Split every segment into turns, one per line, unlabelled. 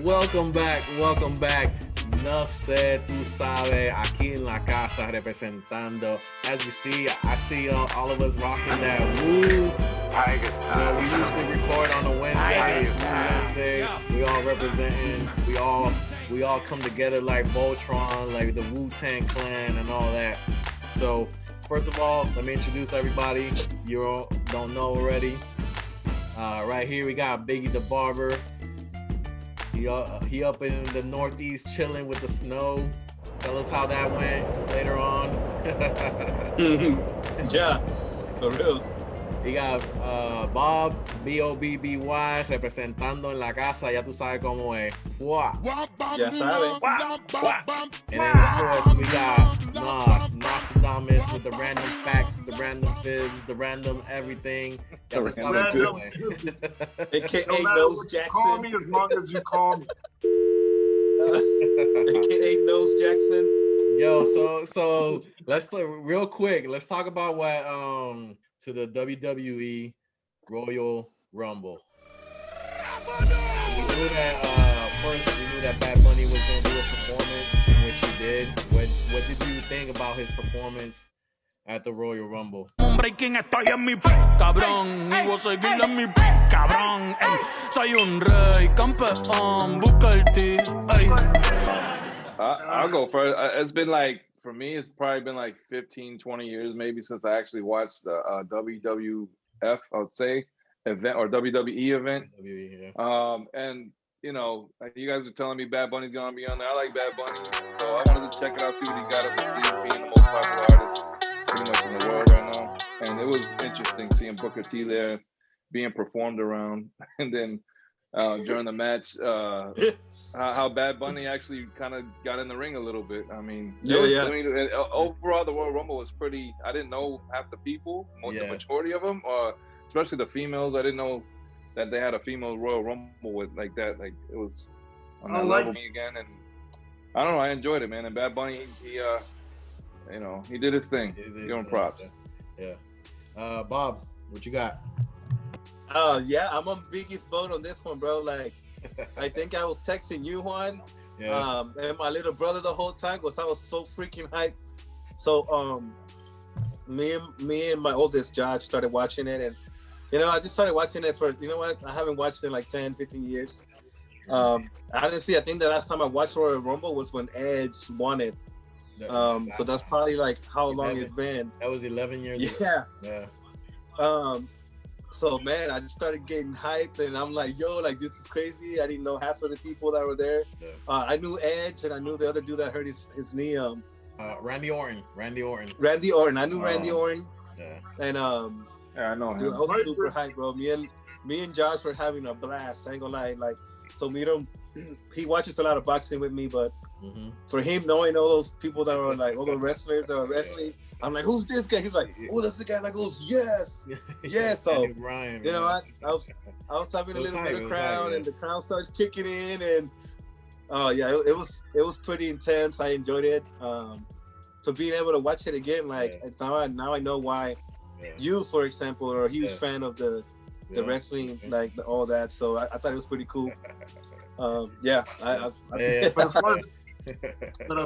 Welcome back. NuffSaidTuSabe aquí en la casa representando. As you see, I see all of us rocking that woo. We usually record on a Wednesday. We all representing. We all come together like Voltron, like the Wu-Tang Clan and all that. So first of all, let me introduce everybody. You all don't know already. Right here we got Biggie the Barber. He up in the Northeast chilling with the snow. Tell us how that went later on.
Yeah, for real.
We got Bob, B-O-B-B-Y, representando en la casa. Ya tú sabes cómo es.
Ya sabes.
And then of course we got Nostradamus with the random facts, the random fibs, the random everything.
AKA
No
Nose
Jackson. Call me as long as you call me.
AKA Nose Jackson.
Yo, so let's real quick. Let's talk about what to the WWE Royal Rumble. We knew that first. We knew that Bad Bunny was gonna do a performance, which he did. What did you think about his performance at the Royal Rumble?
Breaking estoy en mi cabrón y vos seguir en mi cabrón. Soy un rey campeón, Booker T.
I'll go first. It's been like, for me, it's probably been like 15, 20 years maybe since I actually watched the WWF, I would say, event or WWE event. And, you know, like you guys are telling me Bad Bunny's going to be on there. I like Bad Bunny. So I wanted to check it out, see what he got up his sleeve, being the most popular artist pretty much in the world right now. And it was interesting seeing Booker T there being performed around. And then during the match, how Bad Bunny actually kind of got in the ring a little bit. I mean, I mean, overall, the Royal Rumble was pretty. I didn't know half the people, the majority of them, especially the females. I didn't know that they had a female Royal Rumble with like that. Like it was on that level again, and I don't know. I enjoyed it, man. And Bad Bunny, he you know, he did his thing. Give him props.
Yeah. Bob, what you got?
Yeah, I'm on Biggie's boat on this one, bro. Like, I think I was texting you, Juan, and my little brother the whole time because I was so freaking hyped. So, me and my oldest Josh started watching it, and you know, I just started watching it for, you know what, I haven't watched it in like 10, 15 years. Honestly, I think the last time I watched Royal Rumble was when Edge won it. So that's probably like how long it's been.
That was 11 years
ago.
Yeah.
So man, I just started getting hyped, and I'm like, yo, like this is crazy. I didn't know half of the people that were there. I knew Edge, and I knew the other dude that hurt his knee.
Randy Orton. I knew Randy
Orton.
Yeah.
And
yeah, I know him.
Dude, I was super hyped, bro. Me and Josh were having a blast. I ain't gonna lie. Like, so he watches a lot of boxing with me, but for him knowing all those people that are like all the wrestlers that are wrestling, I'm like, who's this guy? He's like, oh, that's the guy that goes, yes. So
Ryan,
you know, I was having a little bit of crowd, and the crowd starts kicking in, and it was pretty intense. I enjoyed it. So being able to watch it again, like now I know why you, for example, are a huge fan of the wrestling, like all that. So I thought it was pretty cool. But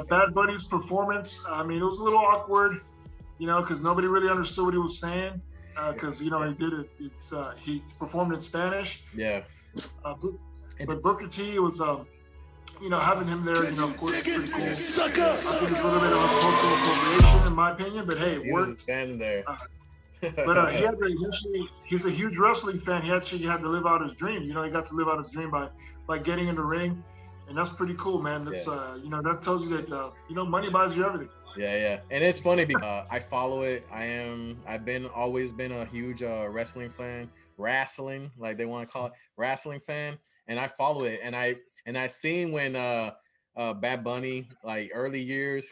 Bad Bunny's performance, I mean, it was a little awkward, you know, because nobody really understood what he was saying, because you know he performed in Spanish.
Yeah.
But Booker T was, you know, having him there, you know, of course, it's pretty cool. I think it's a little bit of a cultural appropriation, in my opinion, but hey, it worked.
Standing there.
But he's a huge wrestling fan. He actually had to live out his dream. You know, he got to live out his dream by getting in the ring, and that's pretty cool, man. That's you know, that tells you that you know, money buys you everything.
Yeah. And it's funny because I follow it. I've always been a huge wrestling fan, like they want to call it, wrestling fan, and I follow it. And I seen when Bad Bunny, like early years,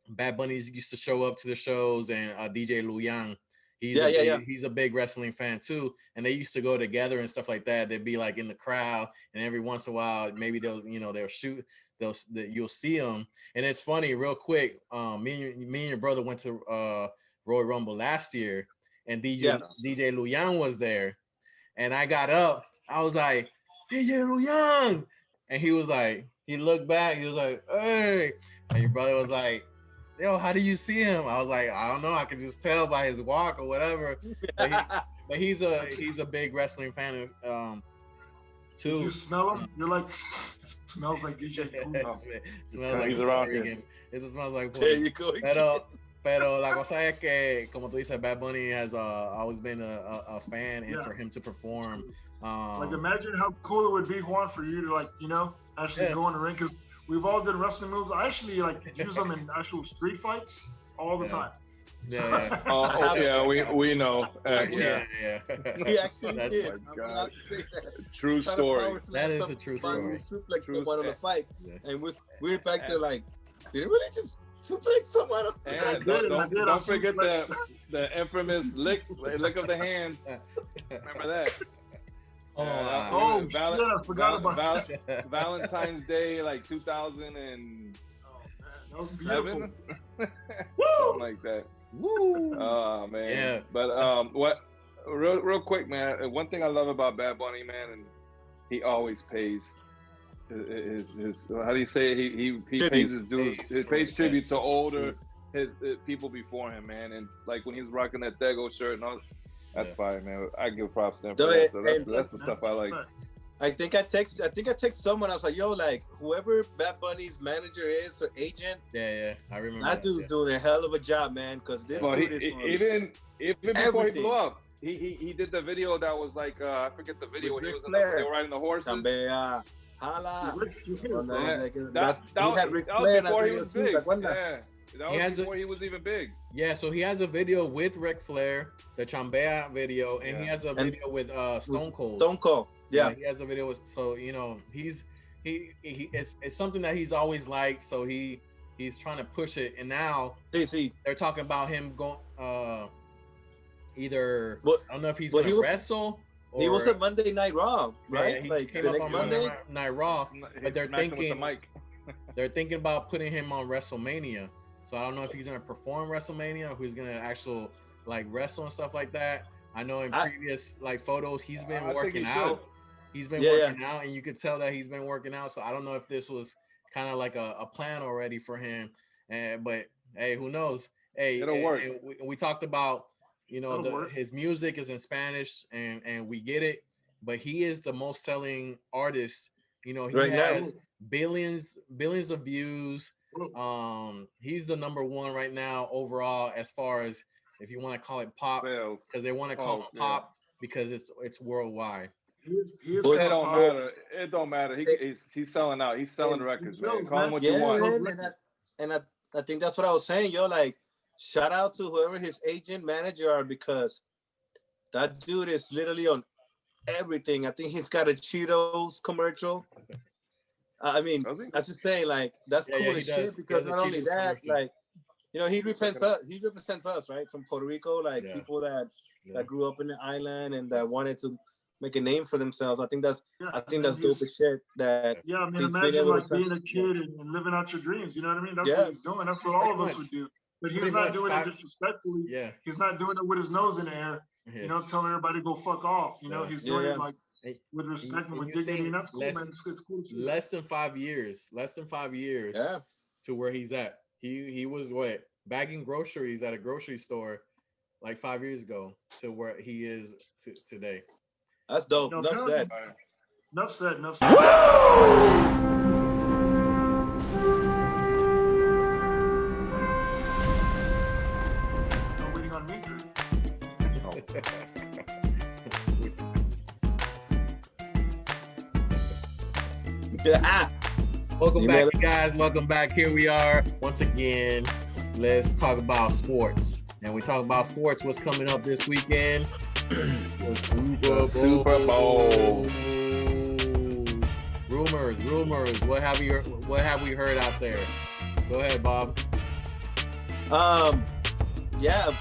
Bad Bunny's used to show up to the shows, and DJ Luyan, he's a big wrestling fan too, and they used to go together and stuff like that. They'd be like in the crowd, and every once in a while, maybe they'll shoot. You'll see them, and it's funny. Real quick, me and your brother went to Royal Rumble last year, and DJ Luyan was there, and I got up. I was like, DJ Young. And he was like, he looked back, he was like, hey. And your brother was like, yo, how do you see him? I was like, I don't know. I could just tell by his walk or whatever. But he's a big wrestling fan too.
You smell him? You're like, it smells like DJ Cool.
It smells like
he's around here.
It smells like
There you go.
Pero la cosa es que, como tú dices, Bad Bunny has always been a fan, and for him to perform.
Like, imagine how cool it would be, Juan, for you to, like, you know, actually go in the ring, because we've all done wrestling moves. I actually, like, use them in actual street fights all the time.
Yeah.
We know.
Yeah.
He actually
That's
did.
my
I'm allowed to say that.
True story.
That is a true story.
Suplex
True
someone on
story.
the fight,
Yeah.
and we're back there like, did it really just suplex someone on the
And
fight?
don't forget the infamous lick of the hands. Remember that?
Shit, I forgot about that.
Valentine's Day, like 2007,
That was beautiful.
something like that.
Woo!
Oh man.
Yeah.
But what? Real quick, man. One thing I love about Bad Bunny, man, and he always pays his how do you say it? He pays his dues. He pays tribute to older his people before him, man. And like when he's rocking that Dago shirt and all, that's fire, man. I give props to him for that. So that's the stuff I like.
I think I text someone. I was like, yo, like whoever Bad Bunny's manager is or agent,
Yeah, I remember.
that dude's doing a hell of a job, man. Because this dude is
even before
everything.
he blew up, he did the video that was like I forget the video when he was they were riding the horses.
Tambea, hala.
That
He had Ric
was
Flair
before he
in
was
that
big.
video too, like, wasn't that?
Yeah, that was before he was even big.
Yeah, so he has a video with Ric Flair, the Chambea video, and he has a video with Stone Cold.
Stone Cold. Yeah.
He has a video with, so you know, it's something that he's always liked, so he's trying to push it, and now they're talking about him going either I don't know if he's going to wrestle.
He was a Monday Night Raw, right?
Yeah,
like the next Monday
Night Raw, but they're thinking
the
they're thinking about putting him on WrestleMania. So I don't know if he's gonna perform WrestleMania or if he's gonna actually like wrestle and stuff like that. I know in previous like photos he's been working out. He's been working out, and you could tell that he's been working out. So I don't know if this was kind of like a plan already for him. But hey, who knows? Hey,
it'll work.
And we talked about, you know, his music is in Spanish, and we get it. But he is the most selling artist. You know, he has billions of views. He's the number one right now overall as far as if you want to call it pop, because they want to call him pop because it's worldward.
It don't matter. It don't matter. He's selling out. He's selling records, man. Call him what you want.
And I think that's what I was saying, yo. Like, shout out to whoever his agent, manager are, because that dude is literally on everything. I think he's got a Cheetos commercial. I mean, I just saying, like, that's cool as shit, because not only that, like, you know, he represents us, right, from Puerto Rico, like people that grew up in the island and that wanted to make a name for themselves. I think that's dope as shit. That
I mean, imagine like being a kid and living out your dreams. You know what I mean? That's what he's doing. That's what all of us would do. But he's not doing it disrespectfully.
Yeah,
he's not doing it with his nose in the air. You know, telling everybody to go fuck off. You know, he's doing it like with respect and with dignity. And that's cool, man. It's cool.
Less than 5 years. To where he's at. He was bagging groceries at a grocery store like 5 years ago to where he is today.
That's dope. Enough said.
I'm waiting on me.
Welcome back, you guys. Welcome back. Here we are once again. Let's talk about sports. And we talk about sports. What's coming up this weekend? The
Super Bowl.
Rumors. What have we heard out there? Go ahead, Bob.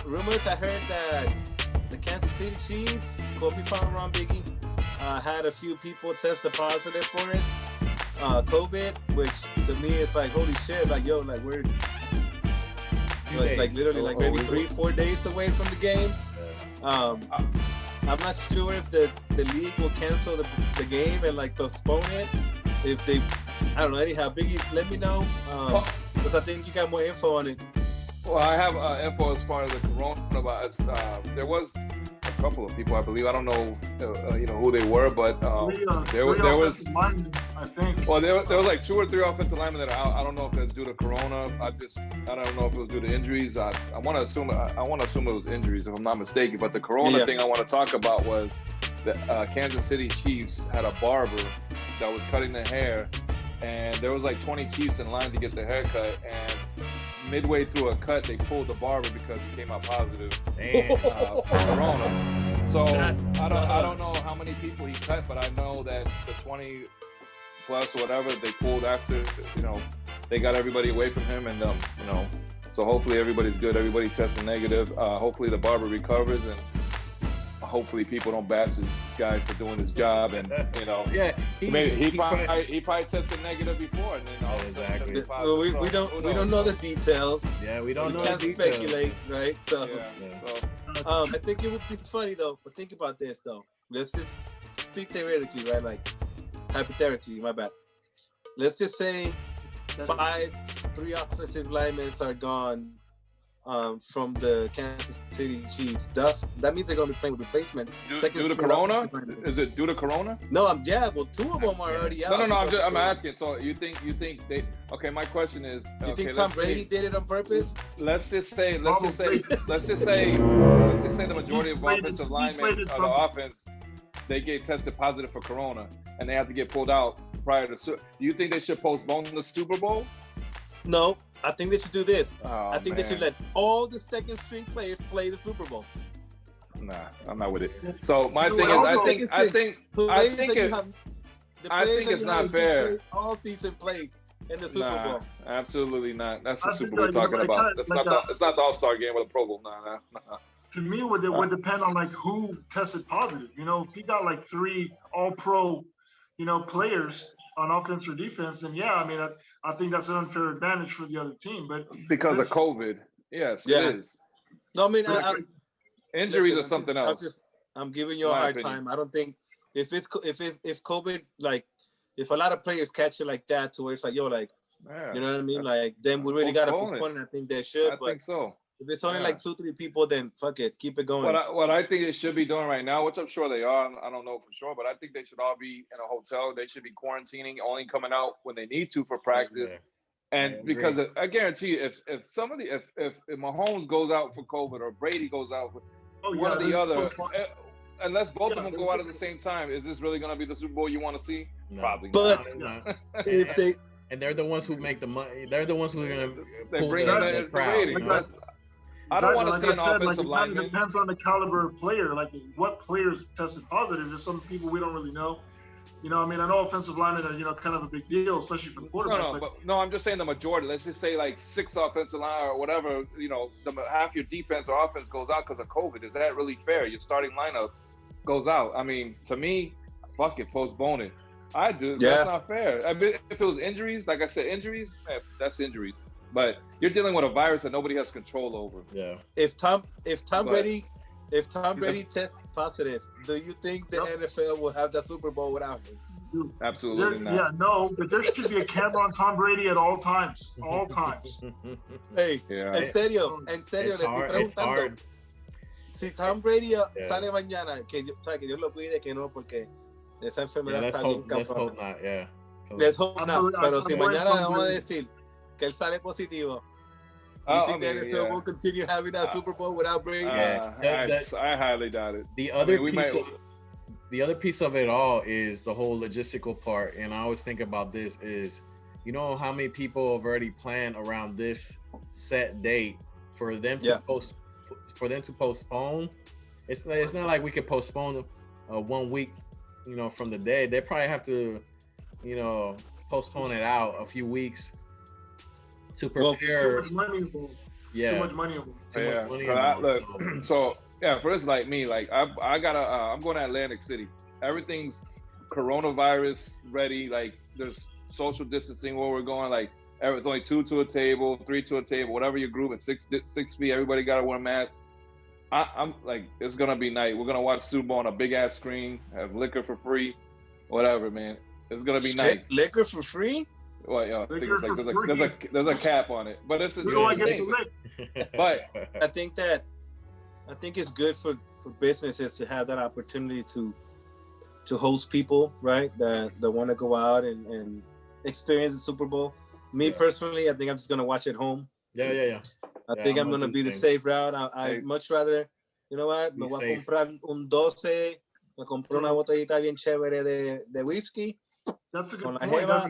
Rumors. I heard that the Kansas City Chiefs, Kobe Palmer, Biggie, had a few people tested positive for it, COVID, which to me is like, holy shit, like, yo, like we're like literally like maybe 3-4 days away from the game. I'm not sure if the league will cancel the game and like postpone it. If they, I don't know. Anyhow, Biggie, let me know. Because I think you got more info on it.
Well, I have info as far as the coronavirus. There was a couple of people, I believe. I don't know, who they were, but there was.
Linemen, I think.
Well, there was like 2 or 3 offensive linemen that are out. I don't know if it's due to corona. I don't know if it was due to injuries. I want to assume it was injuries, if I'm not mistaken. But the corona thing I want to talk about was the Kansas City Chiefs had a barber that was cutting their hair, and there was like 20 Chiefs in line to get their hair cut, and midway through a cut, they pulled the barber because he came out positive for corona. So I don't know how many people he cut, but I know that the 20 plus or whatever they pulled after, they got everybody away from him, and so hopefully everybody's good. Everybody tested negative. Hopefully the barber recovers, and hopefully people don't bash this guy for doing his job, and he probably tested negative before, and then all of a sudden tested positive.
we don't know the details.
Yeah, we don't know.
We can't
the details.
speculate, right? So,
So
I think it would be funny though. But think about this though. Let's just speak theoretically, right? Like hypothetically, my bad. Let's just say 3 offensive linemen are gone from the Kansas City Chiefs. Thus, that means they're going to be playing with replacements.
Due to corona? Is it due to corona?
No, well, 2 of them are already out.
No. I'm asking. So you think they? Okay, my question is.
You think Tom Brady did it on purpose?
Let's just say the majority of offensive linemen of the offense, they get tested positive for corona, and they have to get pulled out prior to. Do you think they should postpone the Super Bowl?
No. I think they should do this.
I
think they should let all the second string players play the Super Bowl.
Nah, I'm not with it. So my thing is, I think it's not fair.
All season played in the Super Bowl.
Absolutely not. That's the Super Bowl we're talking about. It's not the All-Star game or the Pro Bowl. Nah.
To me, it would depend on like who tested positive. If you got like 3 All-Pro, players on offense or defense, then I think that's an unfair advantage for the other team. But
because of COVID, yes, it is.
No, I mean,
injuries or something else.
I'm giving you a hard time. I don't think if COVID, like if a lot of players catch it like that, to where it's like you know what I mean, like then we really gotta postpone it. I think they should.
I think so.
If it's only like 2-3 people, then fuck it, keep it going.
What I think they should be doing right now, which I'm sure they are, I don't know for sure, but I think they should all be in a hotel. They should be quarantining, only coming out when they need to for practice. And because I guarantee you, if Mahomes goes out for COVID or Brady goes out for one or the other, unless both of them go out at the same time, is this really going to be the Super Bowl you want to see? No. Probably not.
But if they
and they're the ones who make the money. They're the ones who are going to
bring the crowd. I don't want to see an offensive lineman.
It depends on the caliber of player, like what players tested positive. There's some people we don't really know. I know offensive linemen are, kind of a big deal, especially for the quarterback.
No, I'm just saying the majority. Let's just say like 6 offensive line or whatever, half your defense or offense goes out because of COVID. Is that really fair? Your starting lineup goes out. I mean, to me, fuck it, postpone it. I do. Yeah. That's not fair. I mean, if it was injuries, like I said, that's injuries. But you're dealing with a virus that nobody has control over.
Yeah.
If Tom Brady tests positive, do you think the NFL will have that Super Bowl without him?
Absolutely not.
Yeah, no, but there should be a camera on Tom Brady at all times. All times.
Hey, en serio,
it's hard.
Si Tom Brady sale mañana, que Dios lo cuide, que no, porque esa enfermedad está bien cabrona.
Let's hope not, yeah.
Let's hope not. Pero si mañana vamos a decir que él sale positivo, you think the NFL will continue having that Super Bowl without Brady?
I highly doubt it.
The other piece of it all is the whole logistical part, and I always think about this is, how many people have already planned around this set date for them to postpone. It's not like we could postpone 1 week, from the day. They probably have to, postpone it out a few weeks to prepare.
Too much money involved.
Yeah.
Too much money involved.
So for instance, like me, like I'm going to Atlantic City. Everything's coronavirus ready. Like there's social distancing where we're going. Like it's only 2 to a table, 3 to a table, whatever your group at 6 feet. Everybody got to wear a mask. I'm like, it's gonna be night. We're gonna watch Super Bowl on a big ass screen, have liquor for free, whatever, man. It's gonna be nice.
Liquor for free?
Well, yeah, I think it's like there's a cap on it, but it's a thing. But
I think it's good for businesses to have that opportunity to host people, right? That want to go out and experience the Super Bowl. Me personally, I think I'm just gonna watch at home.
Yeah.
I think I'm gonna be the safe route. I'd much rather, you know what? Me voy a comprar un 12, me compré una botellita bien chévere de whiskey.
That's a good
Con la
point.
jeva,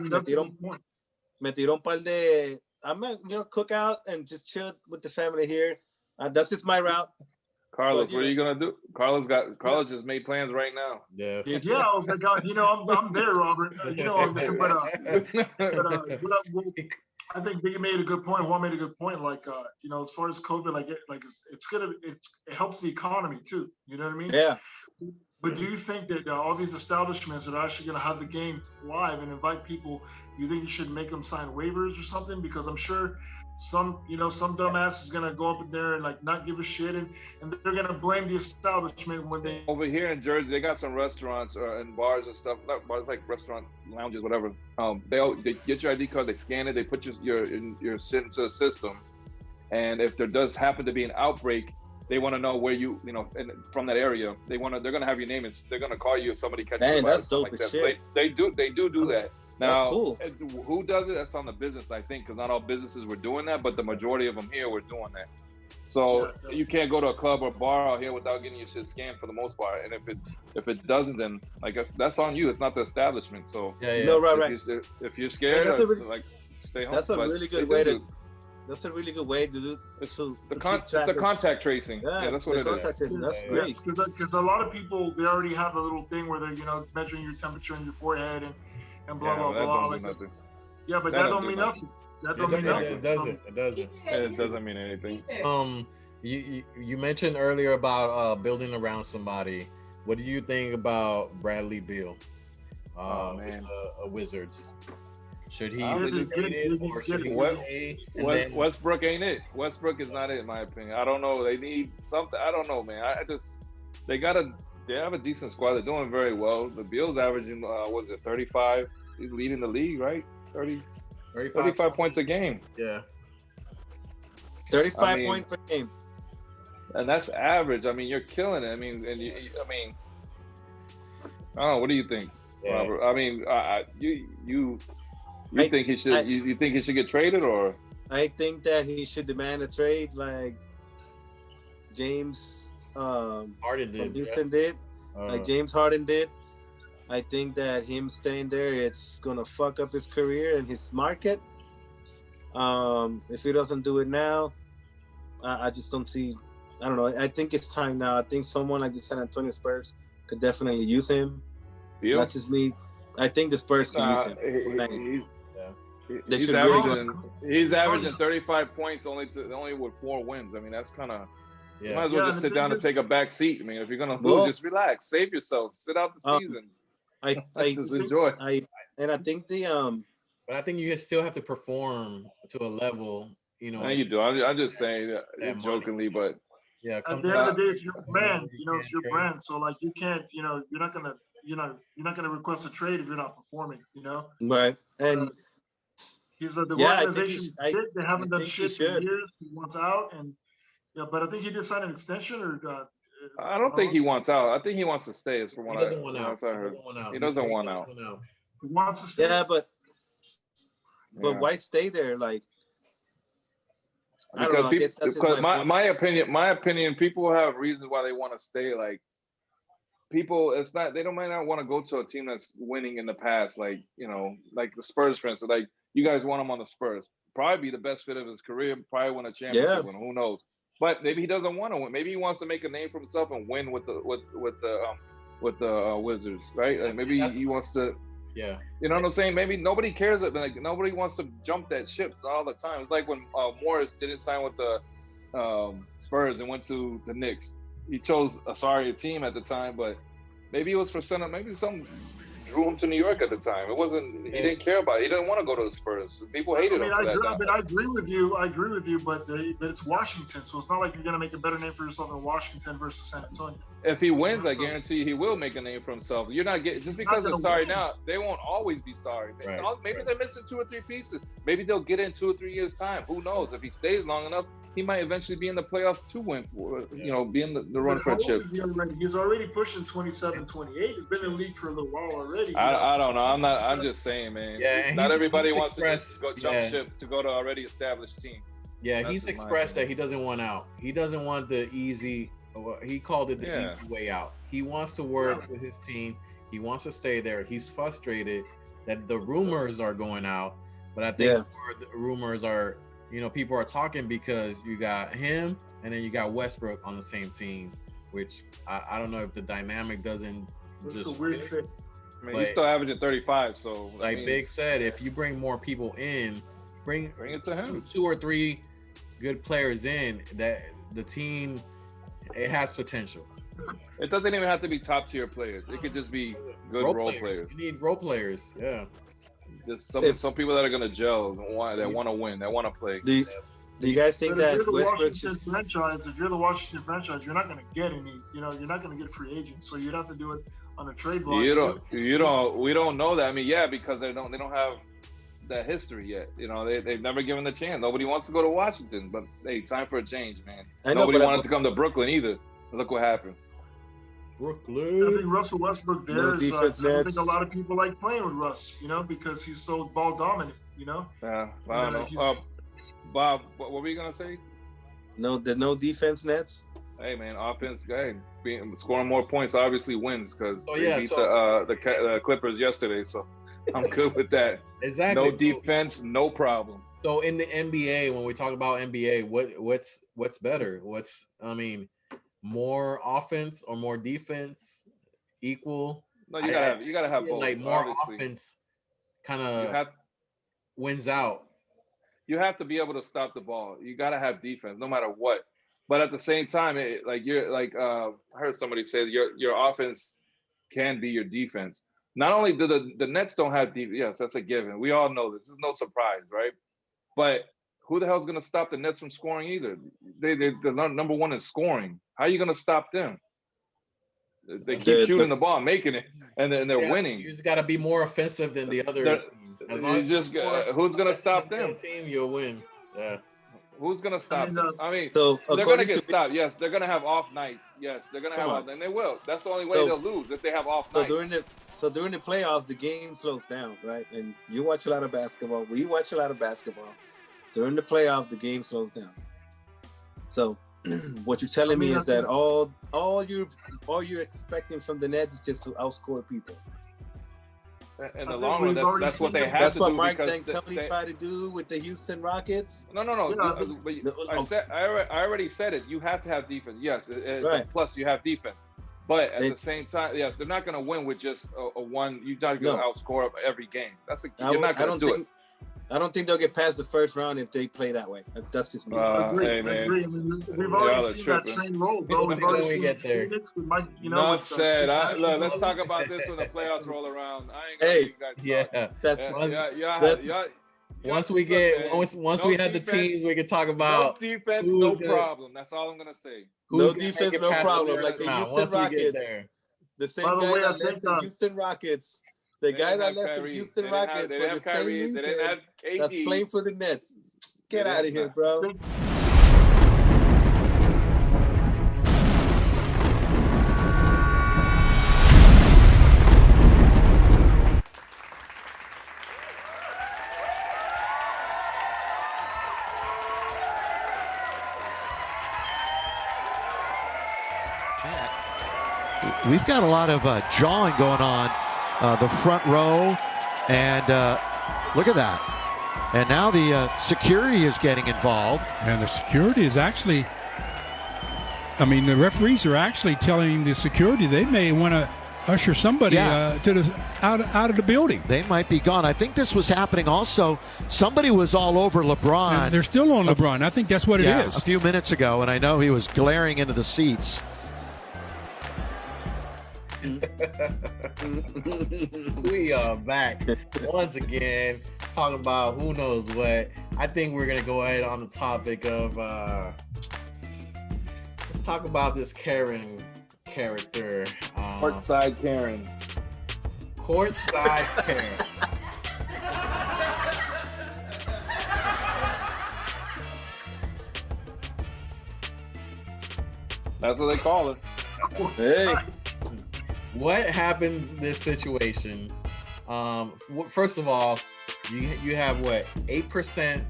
me tiró un par de. I'm gonna cook out and just chill with the family here. That's just my route.
Carlos, what are you gonna do? Carlos just made plans right now.
Yeah.
I was like, I'm there, Robert. I'm there, but I think Biggie made a good point. Juan made a good point. Like, as far as COVID, it helps the economy too. You know what I mean?
Yeah.
But do you think that all these establishments that are actually going to have the game live and invite people, you think you should make them sign waivers or something? Because I'm sure some dumbass is going to go up in there and like not give a shit, and they're going to blame the establishment when they.
Over here in Jersey, they got some restaurants and bars and stuff. Not bars, like restaurant lounges, whatever. They get your ID card, they scan it, they put your shit into the system, and if there does happen to be an outbreak, they want to know where from that area. They're gonna have your name and they're gonna call you if somebody catches you.
That's dope
like
as
that.
shit.
They do that. Now,
that's cool.
Who does it? That's on the business, I think, because not all businesses were doing that, but the majority of them here were doing that. So you can't go to a club or bar out here without getting your shit scanned for the most part. And if it doesn't, then I guess that's on you. It's not the establishment. So
no, right.
If you're scared, stay home.
That's a really good way to. That's a really good way to do
the contact tracing. Yeah, that's what it is.
Tracing. That's great.
Because a lot of people, they already have a little thing where they're measuring your temperature in your forehead and blah blah blah. Yeah, but that don't mean nothing. That don't mean nothing.
It doesn't.
It doesn't mean anything.
You mentioned earlier about building around somebody. What do you think about Bradley Beal?
Man,
Wizards. Should he be traded or should he stay?
Westbrook ain't it. Westbrook is not it, in my opinion. I don't know. They need something. I don't know, man. They have a decent squad. They're doing very well. The Beal's averaging, 35? He's leading the league, right? 35 points a game.
Yeah.
35 points per game.
And that's average. I mean, you're killing it. I mean, I don't know. What do you think, Robert? I mean, you think he should? You think he should get traded, or?
I think that he should demand a trade, like James
Harden did.
Houston did, like James Harden did. I think that him staying there, it's gonna fuck up his career and his market. If he doesn't do it now, I just don't see. I don't know. I think it's time now. I think someone like the San Antonio Spurs could definitely use him.
Beal?
That's just me. I think the Spurs can use him.
He's averaging 35 points only with 4 wins. I mean, that's kind of. You might as well just sit down and take a back seat. I mean, if you're gonna lose, just relax, save yourself, sit out the season.
I
just enjoy.
I think
But I think you still have to perform to a level.
No, you do. I'm just saying that jokingly, but
yeah.
At the end of the day, it's your brand. It's your brand. So like, you can't. You're not gonna request a trade if you're not performing.
Right. And
he's the organization. They haven't done shit in years. He wants out, and but I think he did sign an extension, or.
I don't think he wants out. I think he wants to stay. Is from what
he doesn't want out.
He doesn't want out.
He wants to stay.
Yeah, but why stay there? Like,
because my opinion, people have reasons why they want to stay. Like, people, they might not want to go to a team that's winning in the past. Like, like the Spurs, for instance. Like, you guys want him on the Spurs. Probably be the best fit of his career. Probably win a championship. Who knows? But maybe he doesn't want to win. Maybe he wants to make a name for himself and win with the Wizards, right? Like maybe he wants to.
Yeah.
You know what I'm saying? Maybe nobody cares. Like nobody wants to jump that ship all the time. It's like when Morris didn't sign with the Spurs and went to the Knicks. He chose a sorry team at the time, but maybe it was for maybe some drew him to New York at the time. It wasn't. He didn't care about it. He didn't want to go to the Spurs. People hated him for that.
But I agree with you. But it's Washington, so it's not like you're gonna make a better name for yourself in Washington versus San Antonio.
If he wins, I guarantee you he will make a name for himself. You're not getting just because they're sorry now. They won't always be sorry. Right. Maybe they're missing 2 or 3 pieces. Maybe they'll get in 2 or 3 years time. Who knows? If he stays long enough, he might eventually be in the playoffs to win. Be in the run for a chip.
He's already pushing 27, 28. He's been in the league for a little while already.
I don't know. I'm just saying, man.
Yeah,
not everybody wants to go jump ship to go to already established team.
Yeah, he's expressed that he doesn't want out. He doesn't want the easy. He called it the easy way out. He wants to work with his team. He wants to stay there. He's frustrated that the rumors are going out, but I think the rumors are, people are talking because you got him and then you got Westbrook on the same team, which I don't know if the dynamic doesn't.
It's a weird fit.
I mean, he's still averaging 35, so
like Big said, if you bring more people in, bring
it to him.
2 or 3 good players in, that the team, it has potential.
It doesn't even have to be top tier players. It could just be good role players.
You need role players, yeah.
Just some people that are gonna gel, that want to win, that want to play.
Do you guys think that
Westbrook franchise? If you're the Washington franchise, you're not gonna get any. You're not gonna get free agents, so you'd have to do it on a trade block.
We don't know that. I mean, because they don't have that history yet. They've never given the chance. Nobody wants to go to Washington, but hey, time for a change, man. Nobody wanted to come to Brooklyn either. Look what happened.
Brooklyn.
I think Russell Westbrook there is. I don't think a lot of people like playing with Russ, because he's so ball dominant.
Yeah, I don't know. Bob, what were you gonna say?
No defense nets.
Hey man, offense, scoring more points obviously wins because they beat the Clippers yesterday. So I'm good with that.
Exactly.
No defense, no problem.
So in the NBA, when we talk about NBA, what's better? More offense or more defense? Equal?
No, you gotta have both.
Like more offense, kind of wins out.
You have to be able to stop the ball. You gotta have defense, no matter what. But at the same time, I heard somebody say your offense can be your defense. Not only do the Nets don't have defense, yes, that's a given. We all know this. It's no surprise, right? But who the hell's going to stop the Nets from scoring either? They're number one in scoring. How are you going to stop them? They keep shooting the ball, making it, and they're winning.
You just got to be more offensive than the other.
As long as who's going to stop them?
Team, you'll win. Yeah.
Who's going to stop them? I mean,
so
they're going to get stopped. Yes, they're going to have off nights. Yes, they're going to have off, and they will. That's the only way they'll lose, if they have off nights.
During the playoffs, the game slows down, right? And you watch a lot of basketball. We watch a lot of basketball. During the playoffs, the game slows down. So what you're telling me is that all you're expecting from the Nets is just to outscore people.
In the long run, that's what they have to do.
That's what Mike D'Antoni tried to do with the Houston Rockets.
No. I already said it. You have to have defense. Yes, right. Plus you have defense. But at the same time, yes, they're not going to win with just a one. You're not going to outscore every game. You're not going to do it.
I don't think they'll get past the first round if they play that way. That's just me.
Hey, man.
I agree. I mean, we've already seen that train roll, bro. We've already seen
get there.
Enough said. Look, let's talk about this when the playoffs roll around. I ain't gonna you guys talk.
Once we have the teams, we can talk about
no defense, no problem. That's all I'm gonna say.
No defense, no problem. Like the Houston Rockets. The same guy that left the Houston Rockets. The guy that left the Houston Rockets for the same reason that's playing for the Nets. Get out of here, bro.
We've got a lot of jawing going on the front row, and look at that. And now the security is getting involved.
And the security is actually, the referees are actually telling the security they may want to usher somebody out of the building.
They might be gone. I think this was happening also. Somebody was all over LeBron.
And they're still on LeBron. I think that's what it is.
A few minutes ago, and I know he was glaring into the seats.
We are back once again talking about who knows what. I think we're gonna go ahead on the topic of let's talk about this Karen character.
Courtside Karen.
Courtside Karen.
That's what they call her.
Hey.
What happened in this situation? First of all, you have what, 8%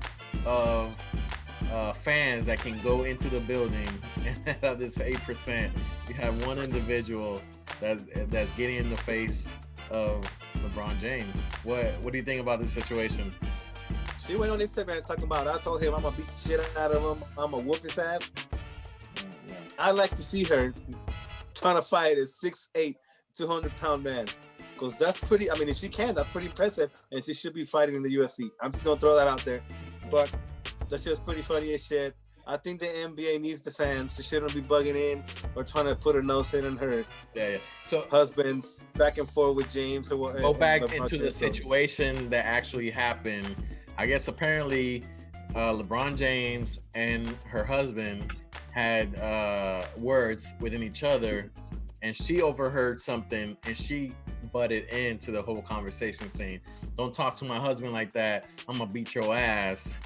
of fans that can go into the building, and out of this 8%, you have one individual that's getting in the face of LeBron James. What do you think about this situation?
She went on Instagram talking about, I told him I'm gonna beat the shit out of him. I'm gonna whoop his ass. I like to see her trying to fight a 6'8", 200-pound man. Because that's pretty, I mean, if she can, that's pretty impressive. And she should be fighting in the UFC. I'm just going to throw that out there. But that shit was pretty funny as shit. I think the NBA needs the fans. She shouldn't be bugging in or trying to put her nose in on her
So
husbands back and forth with James.
Go back into the situation that actually happened. I guess apparently LeBron James and her husband had words within each other, and she overheard something and she butted into the whole conversation saying, "Don't talk to my husband like that. I'm gonna beat your ass."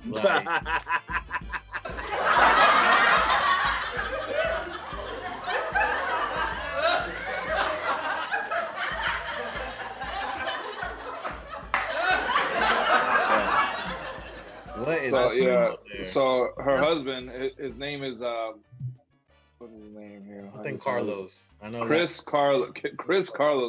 Like, what is
so her husband, his name is what's his name here?
I think Carlos. I know
Chris Carlos.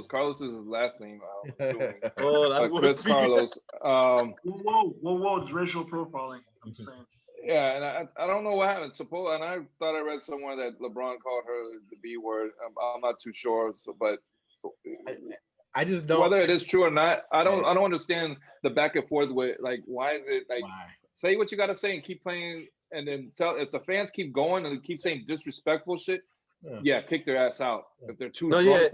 Carlos is his last name. Chris
be...
Carlos.
Whoa! It's racial profiling. I'm saying.
Yeah, and I don't know what happened. And I thought I read somewhere that LeBron called her the B word. I'm not too sure, but
I just don't.
Whether it is true or not, I don't understand the back and forth with, like, why is it like, say what you got to say and keep playing, and then tell, if the fans keep going and keep saying disrespectful shit, kick their ass out. If they're too drunk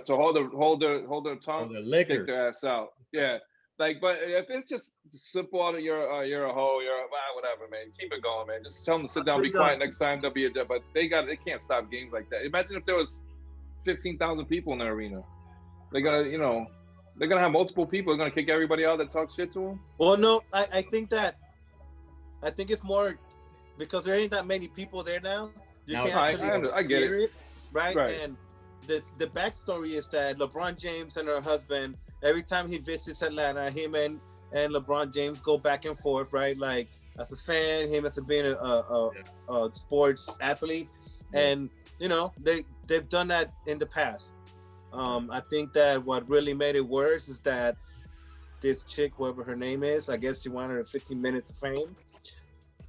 to hold their tongue, kick their ass out. Yeah. Like, but if it's just simple, you're a hoe, whatever, man. Keep it going, man. Just tell them to sit down, be quiet. Next time they'll be but they can't stop games like that. Imagine if there was 15,000 people in the arena. They're gonna have multiple people. They're gonna kick everybody out that talks shit to them.
Well, no, I think it's more because there ain't that many people there now.
I get it,
right? And the backstory is that LeBron James and her husband, every time he visits Atlanta, him and LeBron James go back and forth, right? Like, as a fan, him as being a sports athlete, and they've done that in the past. I think that what really made it worse is that this chick, whoever her name is, I guess she wanted her 15 minutes of fame,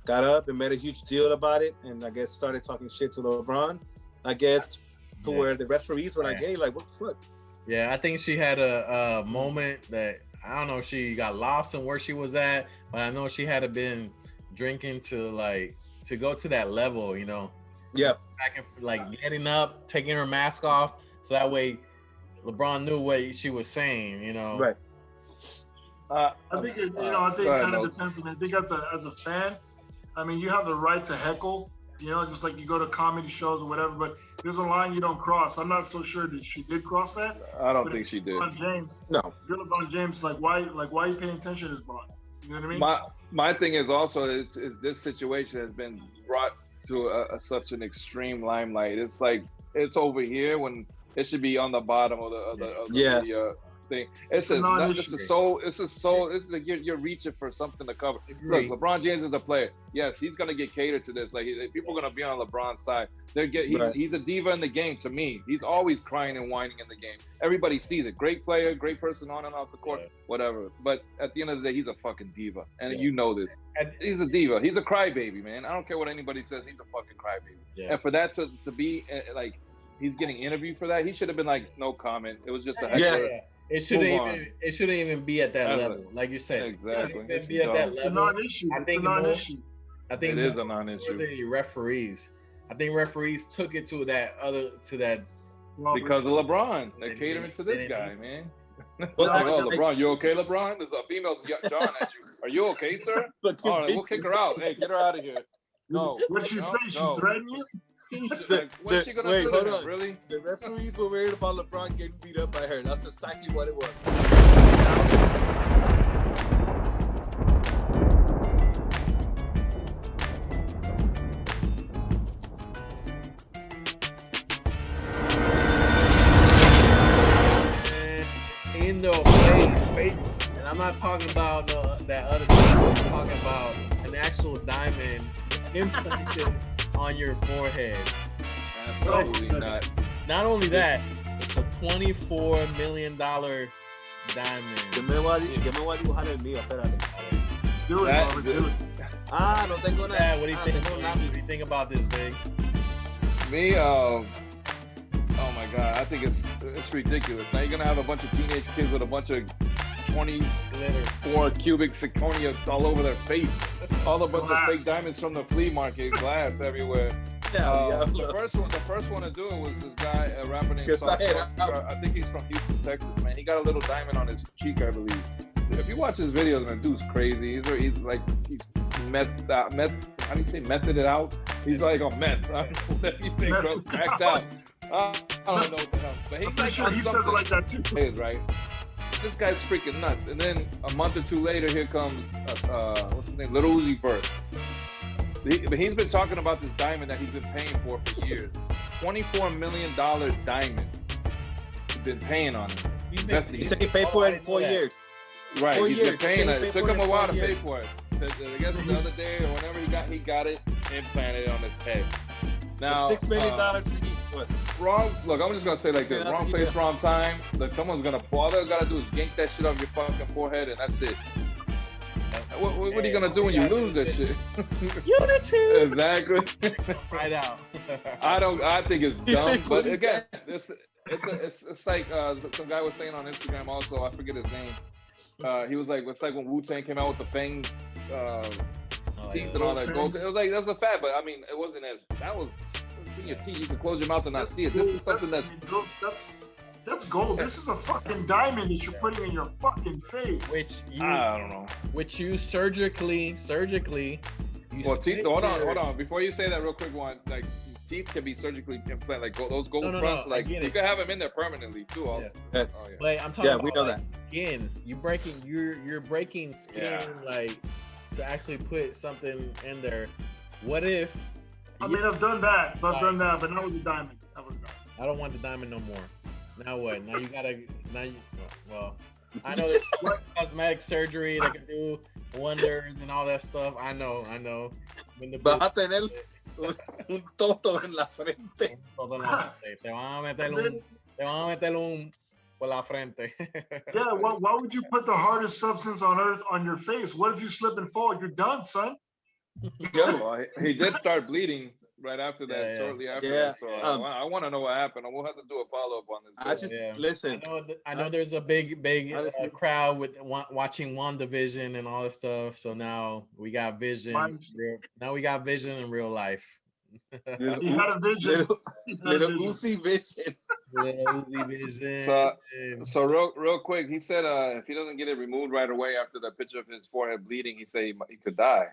got up and made a huge deal about it, and I guess started talking shit to LeBron. I guess to where the referees were like, "Hey, like, what the fuck?"
Yeah, I think she had a moment that, I don't know if she got lost in where she was at, but I know she had been drinking to go to that level,
Yeah.
Back and like getting up, taking her mask off, so that way LeBron knew what she was saying,
Right.
I think it kind of depends on. I think as a fan, I mean, you have the right to heckle, just like you go to comedy shows or whatever. But there's a line you don't cross. I'm not so sure that she did cross that.
I don't think she did.
LeBron James, LeBron James, why are you paying attention to this bond? You know what I mean?
My thing is also is this situation has been brought to such an extreme limelight. It's like it's over here when it should be on the bottom of the thing. It's like you're reaching for something to cover. Look, LeBron James is the player. Yes, he's gonna get catered to this. Like, people are gonna be on LeBron's side. He's a diva in the game. To me, he's always crying and whining in the game. Everybody sees it. Great player, great person on and off the court, whatever. But at the end of the day, he's a fucking diva, and you know this. He's a diva. He's a crybaby, man. I don't care what anybody says. He's a fucking crybaby. Yeah. And for that to be like, he's getting interviewed for that, he should have been like, no comment. It was just a heckler.
Yeah. It shouldn't even be at that level, like you said.
Exactly.
It shouldn't be at that level.
It's a non-issue.
I think
it is a non-issue.
The referees. I think referees took it to that
Because of LeBron. They're catering to this guy, man. Well, LeBron, you okay, LeBron? There's a female's jawing at you. Are you okay, sir? All right, we'll kick her out. Hey, get her out of here. No.
What'd she say? She threatened you?
Like, what's she gonna do to him, really?
The referees were worried about LeBron getting beat up by her. That's exactly what it was.
In the face. And I'm not talking about that other thing. I'm talking about an actual diamond implanted on your forehead.
Absolutely not.
Not only that, it's a $24 million diamond.
Yo me voy a dibujar el mío, espérate.
Do it, Robert, do it.
No tengo nada.
Yeah, what do you think? What do you think about this, Big?
Me, oh my God, I think it's ridiculous. Now you're gonna have a bunch of teenage kids with a bunch of 24 cubic zirconia all over their face. All a bunch of fake diamonds from the flea market, glass everywhere. The first one to do it was this guy, a rapper named I think he's from Houston, Texas, man. He got a little diamond on his cheek, I believe. If you watch his videos, man, dude's crazy. He's meth. How do you say methed it out? He's like on meth. Whatever you say, bro, cracked out. I don't know what the hell, but he's like
sure he says it like that too.
Right? This guy's freaking nuts. And then a month or two later, here comes what's his name, Little Uzi Vert. But he's been talking about this diamond that he's been paying for years. $24 million diamond. He's been paying on it.
He said he paid for it in 4 years.
Right,
4
he's
years.
been paying it. It took him a while to pay
years.
for it. I guess the other day or whenever he got it implanted on his head. Now,
$6 million
wrong. Look, I'm just gonna say like this: wrong place, wrong time. Like someone's gonna. All they gotta do is yank that shit off your fucking forehead, and that's it. What are you gonna do when you lose that shit?
Unity.
Exactly.
Right out.
I think it's dumb, but again, it's like some guy was saying on Instagram also. I forget his name. He was like, it's like when Wu-Tang came out with the Fang teeth and all that gold. It was like that's a fad, but I mean, it wasn't as that was. It's in your teeth. You can close your mouth and not see it. This is something
that's gold. This is a fucking diamond that you're putting in your fucking face.
I don't know.
Which you surgically.
Well, teeth. Hold on. Before you say that, real quick, one like teeth can be surgically implanted, like those gold fronts. Like you can have them in there permanently too. Also.
Yeah. But I'm talking about
we know
like,
that.
skin. You're breaking skin like to actually put something in there. What if?
I mean, I've done that, but not with the diamond.
I don't want the diamond no more. Now what? Now you gotta. Well, I know there's cosmetic surgery that can do wonders and all that stuff. I know.
Vas a tener un toto en la frente.
Te van a meter un por la frente.
Yeah. Why would you put the hardest substance on earth on your face? What if you slip and fall? You're done, son.
Well, he did start bleeding right after that, shortly after that. So I want to know what happened. And we'll have to do a follow-up on this.
Listen.
I know there's a big crowd with watching WandaVision and all this stuff. So now we got Vision. Now we got Vision in real life.
He had a vision.
Little Uzi Vision.
Little Uzi Vision.
So real quick, he said if he doesn't get it removed right away after the picture of his forehead bleeding, he said he could die.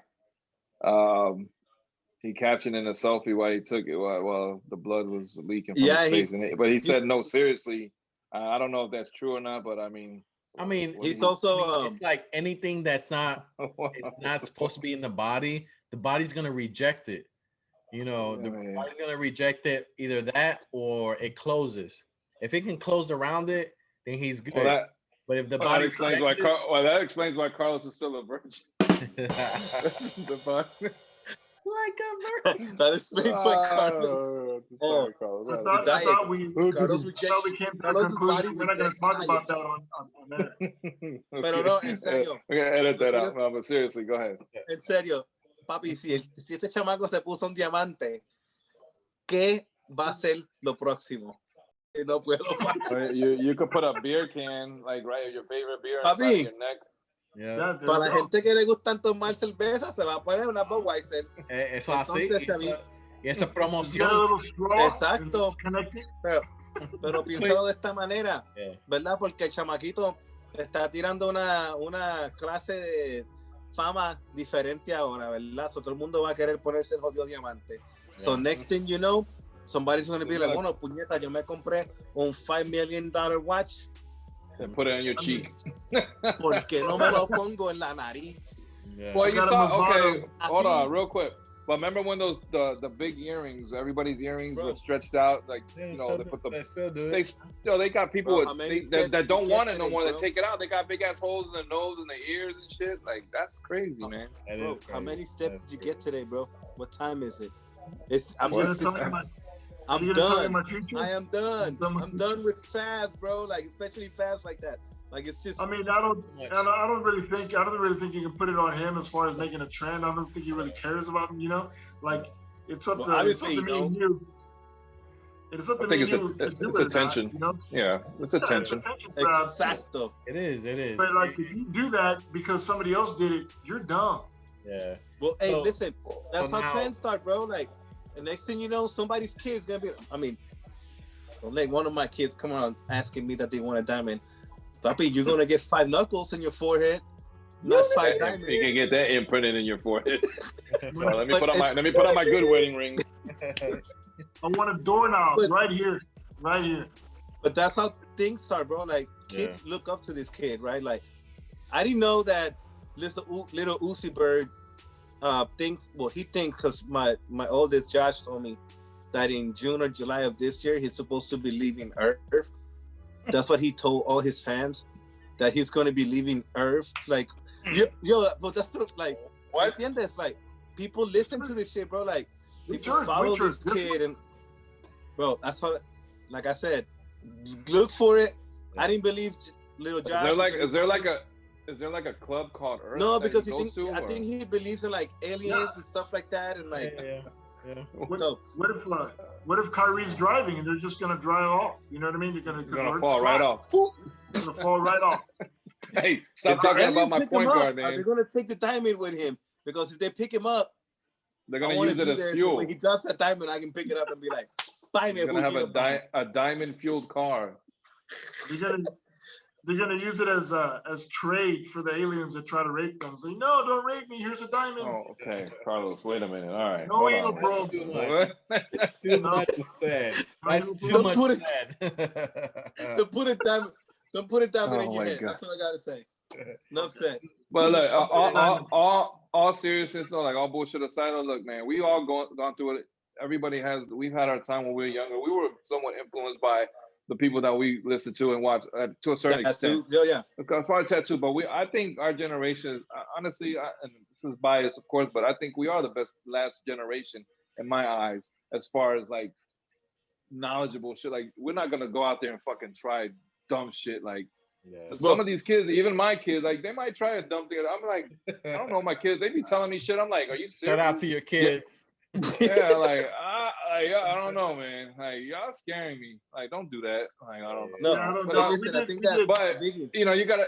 He captioned in a selfie while he took it while the blood was leaking from his face. But he said, no, seriously, I don't know if that's true or not, but I mean,
he's also
it's like anything that's not it's not supposed to be in the body's gonna reject it. You know, the body's gonna reject it, either that or it closes. If it can close around it, then he's good. But if the body
explains why that explains why Carlos is still a virgin. The body.
Like a virgin.
That explains why Carlos.
Carlos we came to the conclusion we're not going to talk about that on there.
Pero no, en serio.
We're going to edit that out. No, but seriously, go ahead.
En serio, papi, si este chamaco se puso un diamante, ¿qué va a ser lo próximo? No puedo.
You could put a beer can, like your favorite beer inside your neck.
Yeah.
Para la gente que le gustan tomar cerveza, se va a poner una Budweiser.
Eso así. Y esa promoción.
Exacto. Pero piénsalo de esta manera, ¿verdad? Porque el chamaquito está tirando una clase de fama diferente ahora, ¿verdad? So, todo el mundo va a querer ponerse el jodido diamante. So next thing you know, somebody's going to be like, bueno, puñeta, yo me compré un $5 million watch.
And put it on your cheek.
¿Por qué no me lo pongo en la nariz?
Well, you saw, okay, hold on, real quick. But remember when those the big earrings, everybody's earrings were stretched out, like they put the they got people that don't want it no more. They take it out. They got big ass holes in their nose and their ears and shit. Like that's crazy, man.
Bro, how many steps did you get today, bro? What time is it? I'm done. I am done. I'm done with fads, bro. Like especially fads like that. Like it's just.
I mean, I don't really think you can put it on him as far as making a trend. I don't think he really cares about him. You know, like it's up to me and you. It's up to me and you to do
it's attention.
You know?
Yeah, it's attention.
Exacto.
It is.
But like, if you do that because somebody else did it, you're dumb.
Yeah.
Well, hey, listen. That's how trends start, bro. Like, the next thing you know, somebody's kid's gonna be. I mean, don't let one of my kids come around asking me that they want a diamond. Papi, you're gonna get 5 knuckles in your forehead, not 5 diamonds.
You can get that imprinted in your forehead. So let me put on my good wedding ring.
I want a doorknob right here.
But that's how things start, bro. Like kids look up to this kid, right? Like I didn't know that little Uzi Bird thinks. Well, he thinks because my oldest Josh told me that in June or July of this year he's supposed to be leaving Earth. That's what he told all his fans, that he's going to be leaving Earth. Like, yo, but that's like, what? At the end, that's like, people listen to this shit, bro. Like, people follow this kid, and bro, that's what. Like I said, look for it. I didn't believe little Josh.
Is there like a club called Earth?
No, because I think he believes in like aliens and stuff like that, and like.
Yeah. What if Kyrie's driving and they're just gonna drive off? You know what I mean? They're gonna
fall right off.
They're gonna fall right off.
Hey, stop talking about my point guard, man.
Are they gonna take the diamond with him? Because if they pick him up,
they're gonna use it as fuel.
So when he drops that diamond, I can pick it up and be like, "Buy me."
They're gonna have a diamond fueled car.
They're gonna use it as trade for the aliens that try to rape them. Say, no, don't rape me. Here's a diamond.
Oh, okay, Carlos. Wait a minute. All right.
No anal probes.
That's too much said. That's too much said.
Don't put it down. Don't put it down in your head. God. That's what I gotta say. Enough said.
But look, all seriousness, though, like all bullshit aside, look, man, we all gone through it. Everybody has. We've had our time when we were younger. We were somewhat influenced by the people that we listen to and watch to a certain extent.
Yeah.
As far as tattoo, but I think our generation, honestly, and this is biased, of course, but I think we are the best last generation in my eyes, as far as like knowledgeable shit. Like we're not gonna go out there and fucking try dumb shit. Like some of these kids, even my kids, like they might try a dumb thing. I'm like, I don't know, my kids, they be telling me shit. I'm like, are you serious?
Shout out to your kids.
Yeah, like I don't know, man. Like y'all scaring me. Like don't do that. Like I don't know.
I think that.
But you know, you gotta,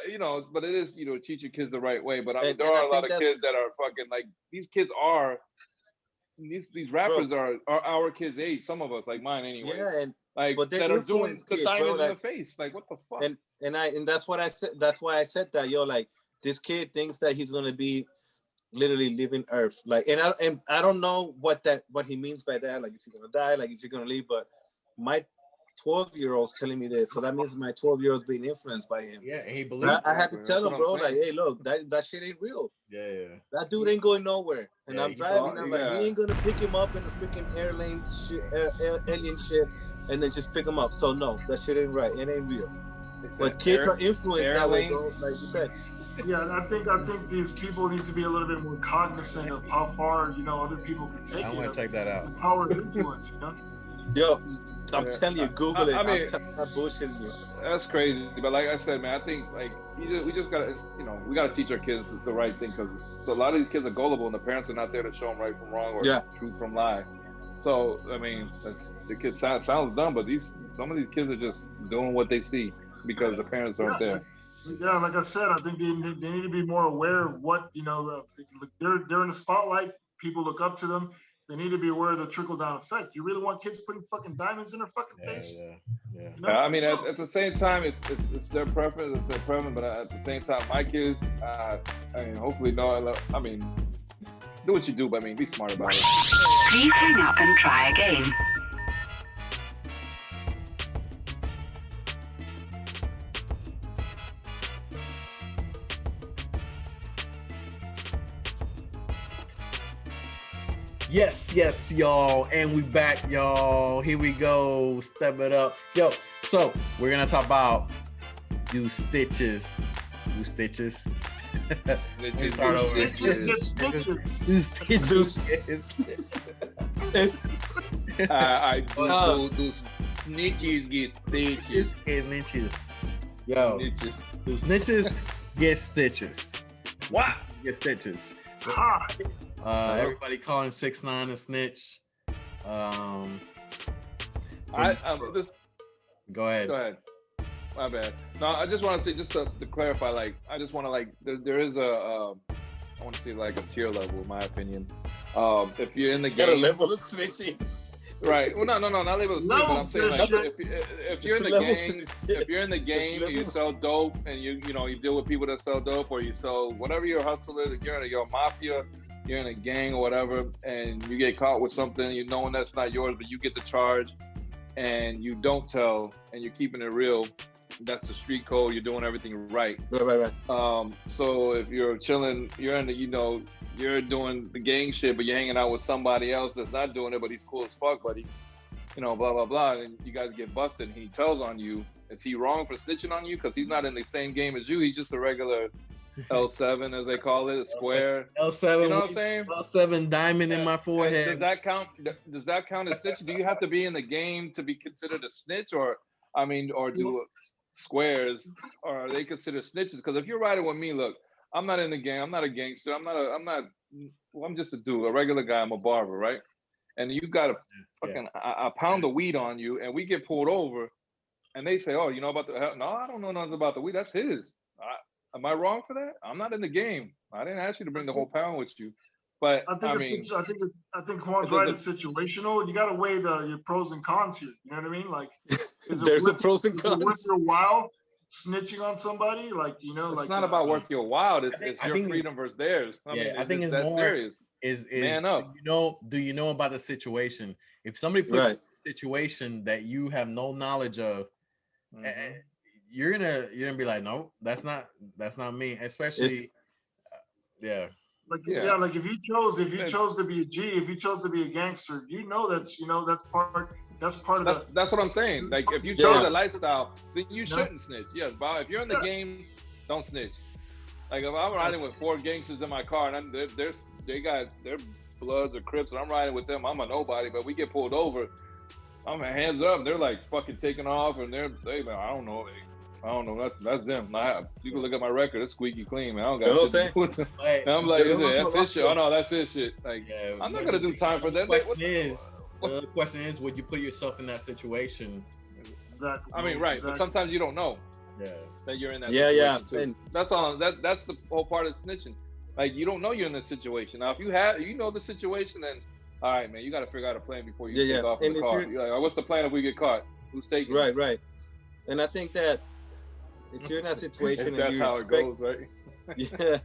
but it is, teach your kids the right way. But I mean, there are a lot of kids that are fucking like these kids are. These rappers are our kids' age. Some of us, like mine, anyway.
Yeah, and
like that are doing the diamonds in the face. Like what the fuck?
And that's what I said. That's why I said that. Like this kid thinks that he's gonna be literally living Earth, like, and I don't know what he means by that, like if you're gonna die, like if you're gonna leave, but my 12-year-old's telling me this, so that means my 12-year-old's being influenced by him.
Yeah, and he believes.
I had to tell him, bro, like, hey, look, that shit ain't real.
Yeah.
That dude ain't going nowhere, and I'm driving. I'm like, he ain't gonna pick him up in the freaking alien shit, and then just pick him up. So no, that shit ain't right. It ain't real. But kids are influenced that way, bro, like you said.
Yeah, I think these people need to be a little bit more cognizant of how far other people can take it.
I want to check that out.
The power of influence,
Yo, I'm telling you, Google it. I mean, I'm bullshitting you.
That's crazy, but like I said, man, I think like we just gotta, we gotta teach our kids the right thing, because a lot of these kids are gullible, and the parents are not there to show them right from wrong or truth from lie. So I mean, the kid sounds dumb, but some of these kids are just doing what they see because the parents aren't there.
Yeah, like I said, I think they need to be more aware of what, they're in the spotlight. People look up to them, they need to be aware of the trickle down effect. You really want kids putting fucking diamonds in their fucking face?
Yeah.
You know?
I mean, at the same time, it's their preference. It's their preference. But at the same time, my kids, I mean, hopefully, no. I mean, do what you do, but I mean, be smart about it.
Please hang up and try again.
Yes, y'all, and we back, y'all. Here we go. Step it up, yo. So we're gonna talk about do stitches. Do stitches.
Snitches,
Start over. Do stitches.
I do snitches get stitches.
Snitches. Yo.
Snitches.
Do snitches get stitches.
What?
Get stitches.
Ah,
Everybody calling 6ix9ine a snitch. Go ahead.
Go ahead. My bad. No, I just want to say, just to clarify, like, I just want to, like, there is I want to say, like, a tier level, in my opinion. If you're in the game.
Got a level of snitching.
Right. Well, no, not level of snitching, but I'm saying, like, if you're in the game, if you're in the game and you sell dope and you deal with people that sell dope, or you sell whatever your hustle is, you're a mafia, you're in a gang or whatever, and you get caught with something, you knowing that's not yours, but you get the charge, and you don't tell, and you're keeping it real. That's the street code. You're doing everything right.
Right.
So if you're chilling, you're in the, you're doing the gang shit, but you're hanging out with somebody else that's not doing it, but he's cool as fuck, but he, blah, blah, blah, and you guys get busted, and he tells on you. Is he wrong for snitching on you? Because he's not in the same game as you. He's just a regular L7, as they call it, a square.
L7,
you know what I'm saying?
L7 diamond in my forehead.
Does that count? Does that count as snitching? Do you have to be in the game to be considered a snitch, or do squares, or are they considered snitches? Because if you're riding with me, look, I'm not in the game. I'm not a gangster. I'm just a dude, a regular guy. I'm a barber, right? And you got a pound of weed on you, and we get pulled over, and they say, "Oh, you know about the?" No, I don't know nothing about the weed. That's his. Am I wrong for that? I'm not in the game. I didn't ask you to bring the whole pound with you. But I
think Juan's right. It's situational. You got to weigh your pros and cons here. You know what I mean? Like,
there's a pros and cons.
Worth your while snitching on somebody? Like,
it's not about worth your while. It's your freedom versus theirs.
I think it's
that
more
serious.
Is
man up.
Do you know about the situation? If somebody puts in a situation that you have no knowledge of, you're gonna be like, no, that's not me. Especially,
Like if you chose to be a G, if you chose to be a gangster, that's part of
that's what I'm saying. Like, if you chose a lifestyle, then you shouldn't snitch. Yes, but if you're in the game, don't snitch. Like, if I'm riding with 4 gangsters in my car and they got their Bloods or Crips, and I'm riding with them, I'm a nobody, but we get pulled over, I'm hands up. They're like fucking taking off, and they I don't know. That's them. You can look at my record. It's squeaky clean, man. I don't got shit to do with them. And I'm like, that's his shit. Oh no, that's his shit. Like, I'm not gonna do time for that.
The question is, would you put yourself in that situation?
Exactly.
I mean, right, but sometimes you don't know.
Yeah.
That you're in that situation too.
And
that's all. That's the whole part of snitching. Like, you don't know you're in that situation. Now, if you know the situation, then all right, man, you got to figure out a plan before you take off in the car. You're like, what's the plan if we get caught? Who's taking it?
Right. And I think that if you're in that situation, and
that's how it goes, right?
Yeah,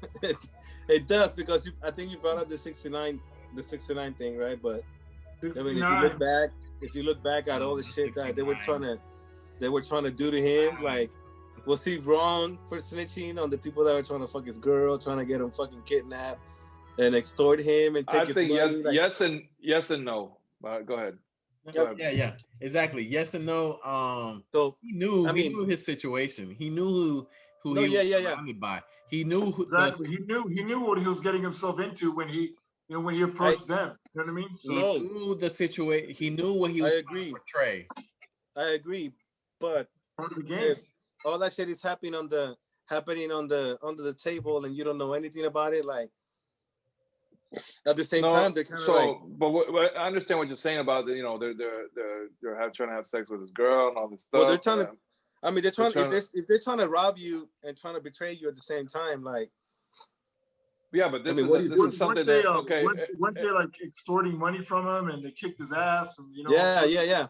it does, because I think you brought up the 69 thing, right? But 69. I mean, if you look back at all the shit that they were trying to do to him, like, was he wrong for snitching on the people that were trying to fuck his girl, trying to get him fucking kidnapped and extort him and take his money?
Yes and no. Go ahead.
Yeah, exactly. Yes and no. So he knew his situation. He knew who he was surrounded by. He knew
exactly. He knew what he was getting himself into when he approached them. You know what I mean?
So he knew the situation. He knew what he was trying to portray.
I agree, but if all that shit is happening under the table and you don't know anything about it, like, at the same time, they're kind of like.
But I understand what you're saying about they're trying to have sex with his girl and all this stuff.
Well, they're trying to. I mean, if they're trying to rob you and trying to betray you at the same time, like,
Yeah, but this is something that okay.
Weren't they like extorting money from him, and they kicked his ass, and you know?
Yeah.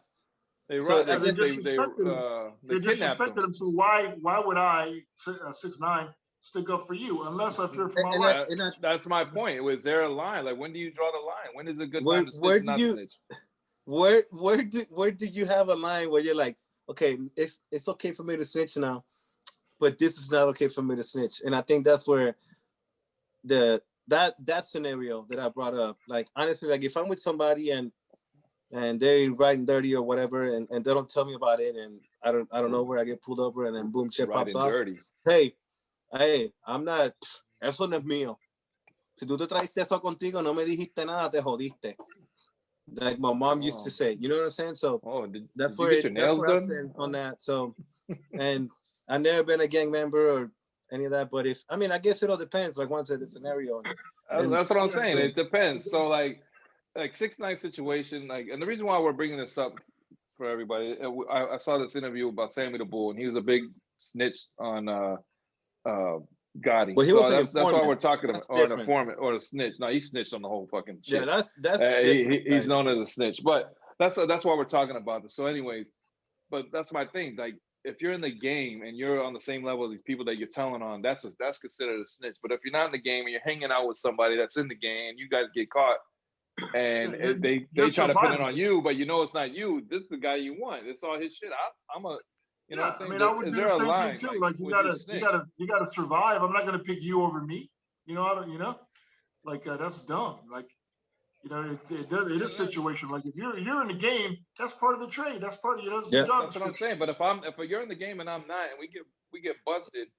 They
disrespected him. So why would I 6'9" stick up for you unless I fear for my life?
That's my point. Was there a line? Like, when do you draw the line? When is a good time to snitch? Not snitch?
Where did you have a line where you're like, okay, it's okay for me to snitch now, but this is not okay for me to snitch? And I think that's where that scenario that I brought up, like, honestly, like if I'm with somebody and they riding dirty or whatever, and they don't tell me about it, and I don't know where I get pulled over, and then boom, shit pops off. Hey, I'm not. Eso no es mío. Si tú te traiste eso contigo, no me dijiste nada, te jodiste. Like my mom used to say, you know what I'm saying? So that's where I stand on that. So, and I've never been a gang member or any of that, but I guess it all depends. Like once the scenario.
That's what I'm saying. It depends. So like 6ix9ine situation, like, and the reason why we're bringing this up for everybody, I saw this interview about Sammy the Bull, and he was a big snitch on Gotti.
Well, he
that's why we're talking about, or an informant or a snitch. No, he snitched on the whole fucking shit.
Yeah, that's
he's known as a snitch, but that's why we're talking about this. So anyway, but that's my thing. Like, if you're in the game and you're on the same level as these people that you're telling on, that's considered a snitch. But if you're not in the game and you're hanging out with somebody that's in the game and you guys get caught, and they try to pin it on you, but you know it's not you. This is the guy you want. It's all his shit. I'm a, you know what I'm saying?
I would do the same thing too. Like you gotta survive. I'm not gonna pick you over me. You know, that's dumb. Like, you know, it is situation. Like if you're in the game, that's part of the trade. That's part of the job.
That's what I'm saying. But if you're in the game and I'm not, and we get busted,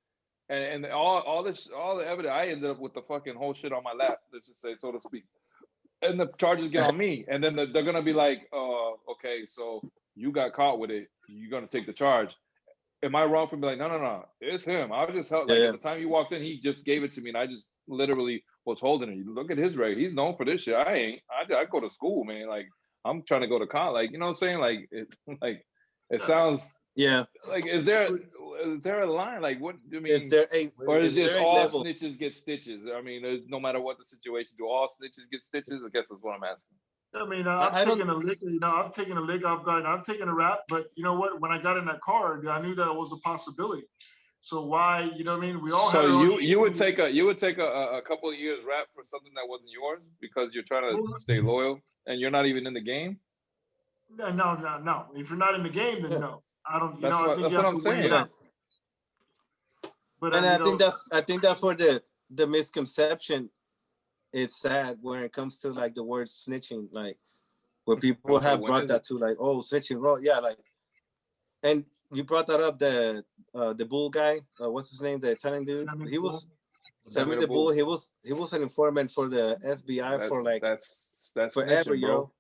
and all the evidence, I ended up with the fucking whole shit on my lap, let's just say, so to speak. And the charges get on me, and then they're gonna be like, okay, so you got caught with it, you're gonna take the charge. Am I wrong for being like, no, it's him? I was just helping. Like, at the time you walked in, he just gave it to me, and I just literally was holding it. You look at his record; he's known for this shit. I ain't. I go to school, man. Like, I'm trying to go to college. Like, you know what I'm saying? It sounds.
Yeah.
Like, is there a line? Like, what I mean?
Is there
or is just all level? Snitches get stitches? I mean, no matter what the situation, do all snitches get stitches? I guess that's what I'm asking.
I mean, I've taken a lick. You know, I've taken a lick. I've taken a rap. But you know what? When I got in that car, I knew that was a possibility. So why? You know what I mean? We all.
So you would take a couple of years rap for something that wasn't yours because you're trying to stay loyal and you're not even in the game.
No. If you're not in the game, then no. I don't. You know,
that's what I'm saying.
But
and I think that's where the misconception is sad when it comes to like the word snitching, like where people have brought that to like, oh, snitching wrong, yeah, like, and you brought that up, the Bull guy, what's his name, the Italian dude, he was Sammy the Bull. He was an informant for the FBI for like that's forever, yo.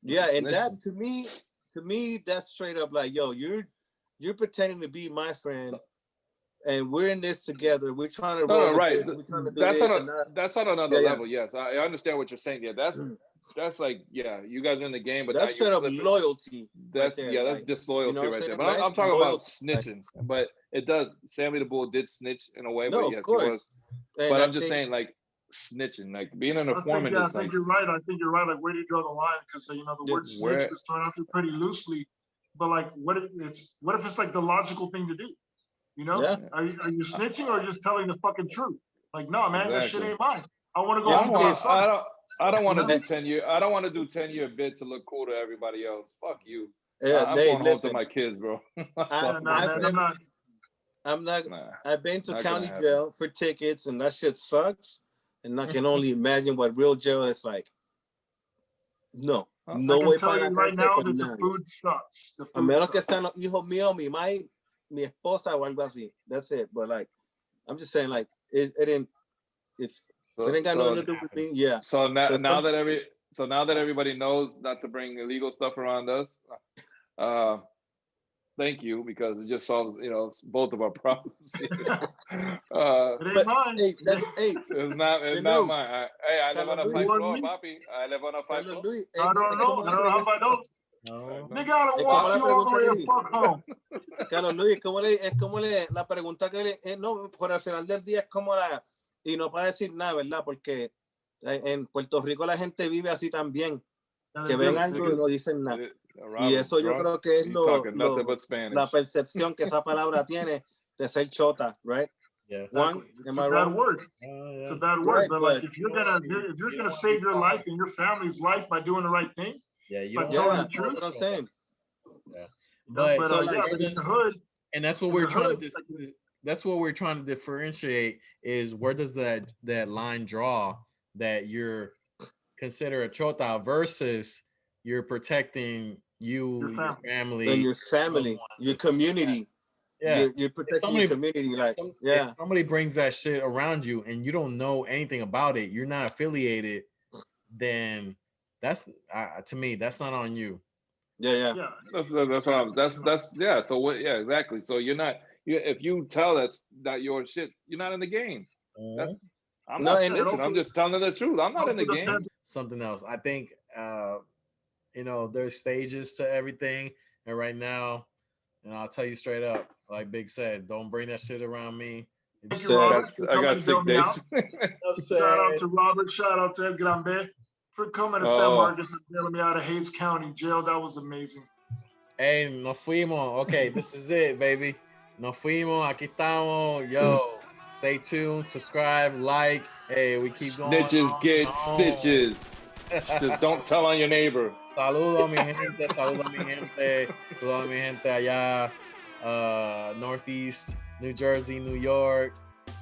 Yeah, and that to me that's straight up like, yo, you're pretending to be my friend, and we're in this together. We're trying to roll
right.
That's
on another level. Yes, I understand what you're saying. Yeah, that's like, yeah, you guys are in the game, but
that's straight up loyalty.
That's
right there.
That's disloyalty right there. But I'm talking about snitching. But it does. Sammy the Bull did snitch in a way.
No,
but yes,
of course.
But I'm just saying, like, snitching, like being an informant.
I think you're right. You're right. Like, where do you draw the line? Because the word snitch is thrown out there pretty loosely. But like, what if it's like the logical thing to do? You know, are you snitching or just telling the fucking truth? Like, no, man, that shit ain't mine. I want to go.
I don't want to do 10 year. I don't want to do 10-year bid to look cool to everybody else. Fuck you.
Yeah,
I'm going home to my kids, bro.
I'm not.
I've been to county jail for tickets, and that shit sucks. And I can only imagine what real jail is like. No way
para la right now that the food sucks.
A menos que sean los hijos míos, mi esposa o algo así. That's it. But like, I'm just saying, like, it ain't. If it ain't got nothing to do with me, yeah.
So now that everybody knows not to bring illegal stuff around us, thank you, because it just solves, both of our problems.
It ain't mine.
It's not mine. I live on a 5th floor, papi. I live on a 5th floor.
I don't know how I don't. Nigga, I don't walk you all the way to fuck home.
Carlos Luis, es como la pregunta que no, por al final del día es como y no para decir nada, ¿verdad? Porque en Puerto Rico la gente vive así también, que ven algo y no dicen nada. Y eso yo creo que es la percepción que esa palabra tiene de ser chota, right?
Yeah.
Juan,
it's a bad word. It's a bad word,
Right,
but like if you're gonna save your life and your family's life by doing the right thing, by telling the truth,
what I'm saying.
Yeah.
But
in the hood, and that's what we're trying to. That's what we're trying to differentiate is where does that line draw that you're consider a chota versus you're protecting your family,
and your family, your community.
Yeah,
you're protecting your community. Like,
if somebody brings that shit around you and you don't know anything about it, you're not affiliated, then that's to me, that's not on you.
Yeah.
That's yeah. So what? Yeah, exactly. So you're not. If you tell that's not your shit, you're not in the game. I'm not snitching. I'm just telling the truth. I'm not in the game.
Something else. I think there's stages to everything, and right now, and I'll tell you straight up, like Big said, don't bring that shit around me.
I got sick days.
Shout out to Robert. Shout out to Ed Granbe for coming to San Marcos and bailing me out of Hayes County Jail. That was amazing.
Hey, nos fuimos. Okay, this is it, baby. Nos fuimos. Aquí estamos. Yo, stay tuned. Subscribe, like. Hey, we keep going.
Snitches get stitches. Just don't tell on your neighbor.
Saludos, mi gente. Saludos, mi gente. Saludos, mi gente allá. Northeast, New Jersey, New York.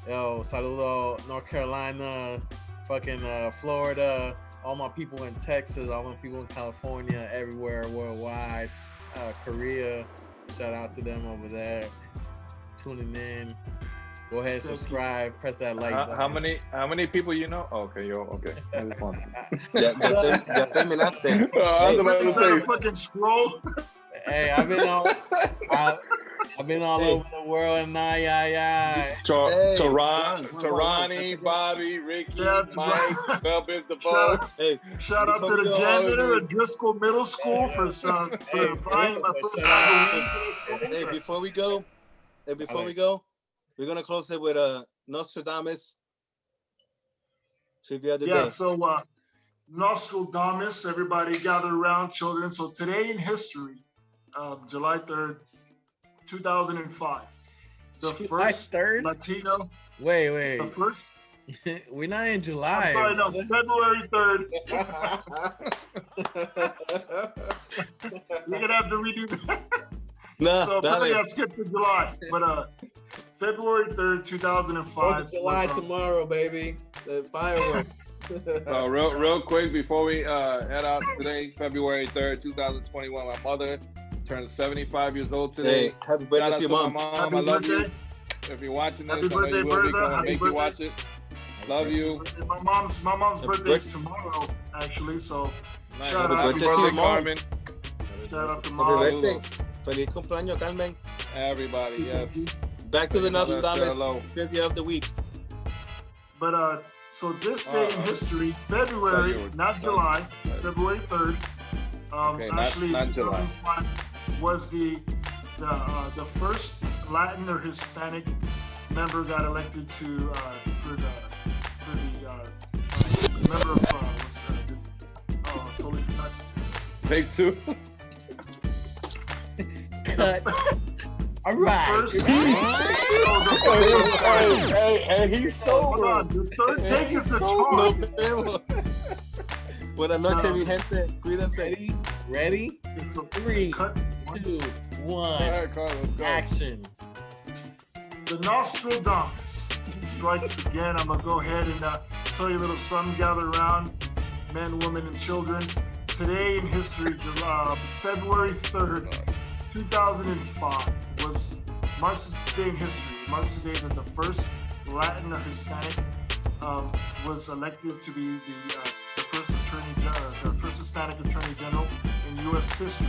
Yo, saludo, North Carolina, fucking Florida. All my people in Texas, all my people in California, everywhere, worldwide. Korea, shout out to them over there. Tuning in. Go ahead, subscribe, press that like button.
How many people you know? Okay, okay.
Ya terminaste.
I was about to say.
Fucking scroll.
Hey, I've been all over the world, and
Tarani, Bobby, Ricky, Mike, Belbin, DeVoe.
Shout out to the janitor at Driscoll Middle School for buying my first Halloween.
Hey, before we go, we're gonna close it with Nostradamus trivia of the day.
So Nostradamus, everybody gather around, children. So today in history, July 3rd, 2005. The first Latino.
Wait.
The first.
We're not in July.
I'm sorry, no, February 3rd. We're gonna have to redo that. So probably I skipped to July, but February 3rd, 2005.
July tomorrow, baby. The fireworks.
Real quick before we head out today, February 3rd, 2021. My mother turned 75 years old today.
Hey, happy birthday to your mom.
I love you. If you're watching this, I know you will be gonna make you watch it. Love you.
My mom's birthday is tomorrow, actually. So shout out
to your mom.
Shout out to mom.
Happy birthday. Feliz cumpleaños, Carmen.
Everybody, yes.
Back to the Nostradamus trivia of the week.
But so this day in history, February, not July, February 3rd. Actually,
not July.
Was the first Latin or Hispanic member got elected to for the member of totally forgot.
Take two.
Cut. All right.
Hey, he's sober.
The third take is the charm.
Buenas noches, mi gente. Cuídense.
Ready? 3, 2, 1. Action.
The Nostradamus strikes again. I'm gonna go ahead and tell you a little something. Gather around, men, women, and children. Today in history, February 3rd, 2005 marks the day in history. Marks the day that the first Latin or Hispanic was elected to be the first Hispanic Attorney General in U.S. history.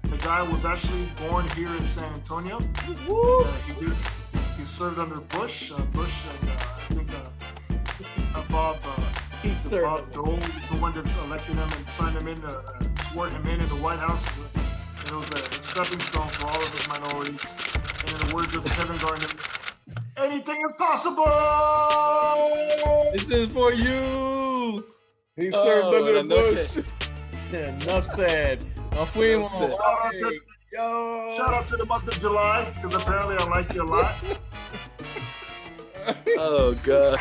The guy was actually born here in San Antonio. He served under Bush and I think Bob Dole is the one that elected him and signed him in, swore him in the White House. It was a stepping stone for all of his minorities. And in the words of Kevin Garnett, Anything is possible.
This is for you.
He served under the bush.
Enough said. Nos fuimos.
Shout out to the month of July, because apparently I like you a lot.
Oh, God.